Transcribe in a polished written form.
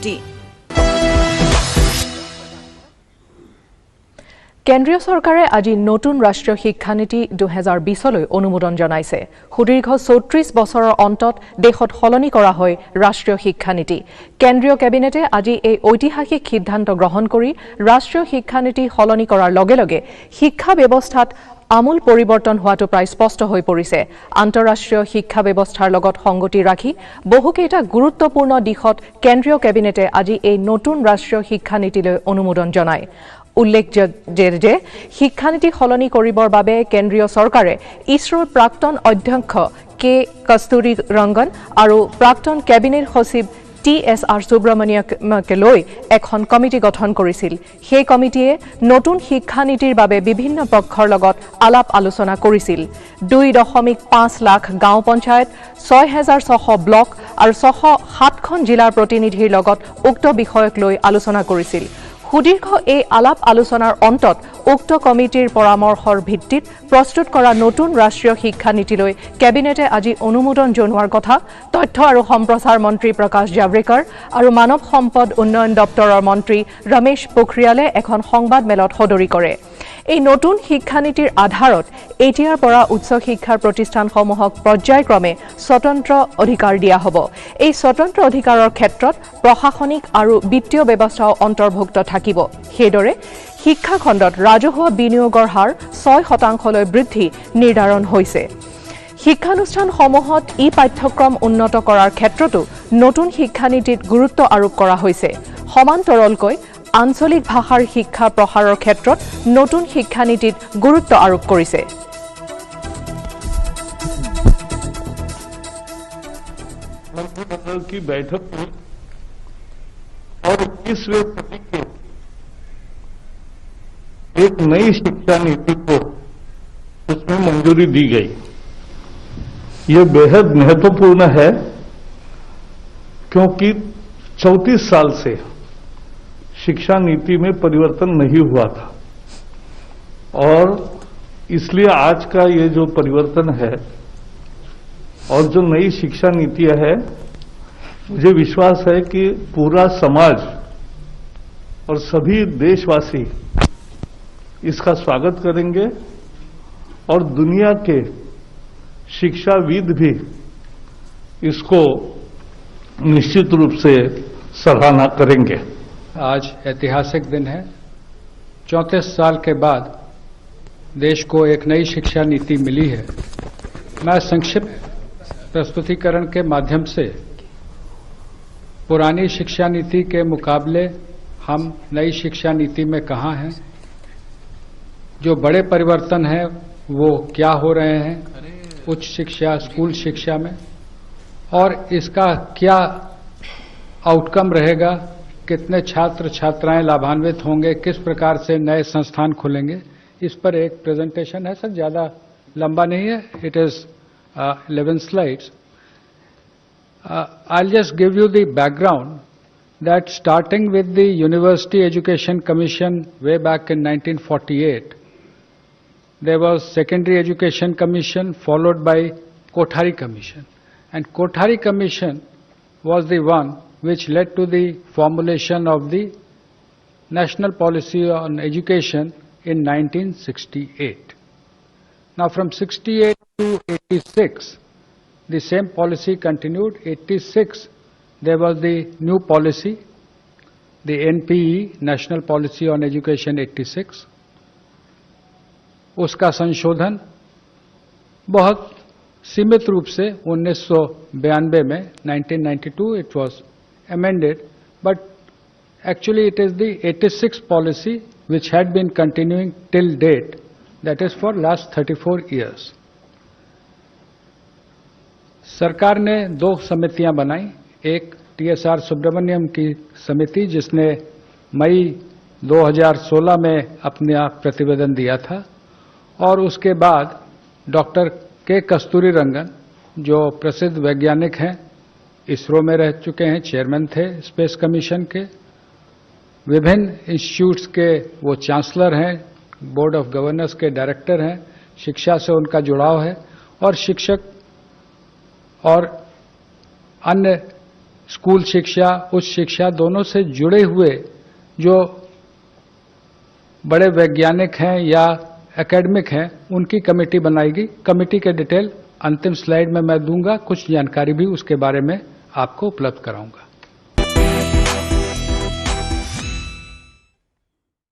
উন্নতি। কেন্দ্ৰীয় চৰকাৰে আজি নতুন ৰাষ্ট্ৰীয় শিক্ষানীতি 2020লৈ অনুমোদন জনাইছে। সুদীৰ্ঘ 34 বছৰৰ অন্তত দেশত সলনি কৰা হয় ৰাষ্ট্ৰীয় শিক্ষানীতি। কেন্দ্ৰীয় কেবিনেটে আজি এই ঐতিহাসিক সিদ্ধান্ত গ্ৰহণ কৰি ৰাষ্ট্ৰীয় শিক্ষানীতি সলনি কৰাৰ লগে লগে শিক্ষা ব্যৱস্থাত আমূল পৰিৱৰ্তন হোৱাটো প্ৰায় স্পষ্ট হৈ পৰিছে। আন্তঃৰাষ্ট্ৰীয় শিক্ষা ব্যৱস্থাৰ লগত সংগতি ৰাখি বহুকেইটা গুৰুত্বপূৰ্ণ দিশত কেন্দ্ৰীয় কেবিনেটে আজি এই নতুন ৰাষ্ট্ৰীয় শিক্ষানীতিলৈ অনুমোদন জনায়। উল্লেখযোগ্য যে শিক্ষানীতি সলনি কৰিবৰ বাবে কেন্দ্ৰীয় চৰকাৰে ইছৰোৰ প্ৰাক্তন অধ্যক্ষ কে কস্তুৰী ৰংগন আৰু প্ৰাক্তন কেবিনেট সচিব TSR সুব্ৰমণিয়ামকে লৈ এখন কমিটি গঠন কৰিছিল। সেই কমিটিয়ে নতুন শিক্ষানীতিৰ বাবে বিভিন্ন পক্ষৰ লগত আলাপ আলোচনা কৰিছিল। 2.5 লাখ গাঁও পঞ্চায়ত, 6,600 ব্লক আৰু 607খন জিলাৰ প্ৰতিনিধিৰ লগত উক্ত বিষয়ক লৈ আলোচনা কৰিছিল। সুদীৰ্ঘ এই আলাপ আলোচনাৰ অন্তত উক্ত কমিটিৰ পৰামৰ্শৰ ভিত্তিত প্ৰস্তুত কৰা নতুন ৰাষ্ট্ৰীয় শিক্ষানীতিলৈ কেবিনেটে আজি অনুমোদন জনোৱাৰ কথা তথ্য আৰু সম্প্ৰচাৰ মন্ত্ৰী প্ৰকাশ জাভ্ৰেকাৰ আৰু মানৱ সম্পদ উন্নয়ন দপ্তৰৰ মন্ত্ৰী ৰমেশ পোখৰিয়ালে এখন সংবাদ মেলত সদৰি কৰে। এই নতুন শিক্ষানীতিৰ আধাৰত এতিয়াৰ পৰা উচ্চ শিক্ষাৰ প্ৰতিষ্ঠানসমূহক পৰ্যায়ক্ৰমে স্বতন্ত্ৰ অধিকাৰ দিয়া হ'ব। এই স্বতন্ত্ৰ অধিকাৰৰ ক্ষেত্ৰত প্ৰশাসনিক আৰু বিত্তীয় ব্যৱস্থাও অন্তৰ্ভুক্ত থাকিব। সেইদৰে শিক্ষা খণ্ডত ৰাজহুৱা বিনিয়োগৰ হাৰ 6% বৃদ্ধি নিৰ্ধাৰণ হৈছে। শিক্ষানুষ্ঠানসমূহত পাঠ্যক্ৰম উন্নত কৰাৰ ক্ষেত্ৰতো নতুন শিক্ষানীতিত গুৰুত্ব আৰোপ কৰা হৈছে। সমান্তৰালকৈ আঞ্চলিক ভাষাৰ শিক্ষা প্ৰসাৰৰ ক্ষেত্ৰত নতুন শিক্ষানীতিত গুৰুত্ব আৰোপ কৰিছে। मंत्रिमंडल की बैठक में और 21वें सदी के एक नई शिक्षा नीति को उसमें मंजूरी दी गई। ये बेहद महत्वपूर्ण है क्योंकि 34 साल से शिक्षा नीति में परिवर्तन नहीं हुआ था और इसलिए आज का ये जो परिवर्तन है और जो नई शिक्षा नीतियां है, मुझे विश्वास है कि पूरा समाज और सभी देशवासी इसका स्वागत करेंगे और दुनिया के शिक्षाविद भी इसको निश्चित रूप से सराहना करेंगे। आज ऐतिहासिक दिन है। 34 साल के बाद देश को एक नई शिक्षा नीति मिली है। मैं संक्षिप्त प्रस्तुतिकरण के माध्यम से पुरानी शिक्षा नीति के मुकाबले हम नई शिक्षा नीति में कहाँ हैं, जो बड़े परिवर्तन हैं वो क्या हो रहे हैं उच्च शिक्षा, स्कूल शिक्षा में, और इसका क्या आउटकम रहेगा, कितने छात्र छात्राएं लाभान्वित होंगे, किस प्रकार से नए संस्थान खुलेंगे, इस पर एक प्रेजेंटेशन है। सर ज़्यादा लंबा नहीं है, it is 11 slides. I'll just give you the background that starting with the University Education Commission way back in 1948, there was Secondary Education Commission followed by Kothari Commission. And Kothari Commission was the one which led to the formulation of the National Policy on Education in 1968. Now from 68 to 86, the same policy continued. 86, there was the new policy, the NPE, National Policy on Education 86. उसका संशोधन बहुत सीमित रूप से 1992 में 1992 it was amended, but actually it is the 86 policy which had been continuing till date, that is for last 34 years. सरकार ने 2 समितियां बनाई। एक TSR सुब्रमण्यम की समिति जिसने मई 2016 में अपना प्रतिवेदन दिया था, और उसके बाद डॉक्टर के कस्तूरी रंगन जो प्रसिद्ध वैज्ञानिक हैं, इसरो में रह चुके हैं, चेयरमैन थे स्पेस कमीशन के, विभिन्न इंस्टीट्यूट्स के वो चांसलर हैं, बोर्ड ऑफ गवर्नर्स के डायरेक्टर हैं, शिक्षा से उनका जुड़ाव है, और शिक्षक और अन्य स्कूल शिक्षा, उच्च शिक्षा दोनों से जुड़े हुए जो बड़े वैज्ञानिक हैं या एकेडमिक हैं, उनकी कमेटी बनाएगी। कमेटी के डिटेल अंतिम स्लाइड में मैं दूंगा, कुछ जानकारी भी उसके बारे में आपको उपलब्ध कराऊंगा।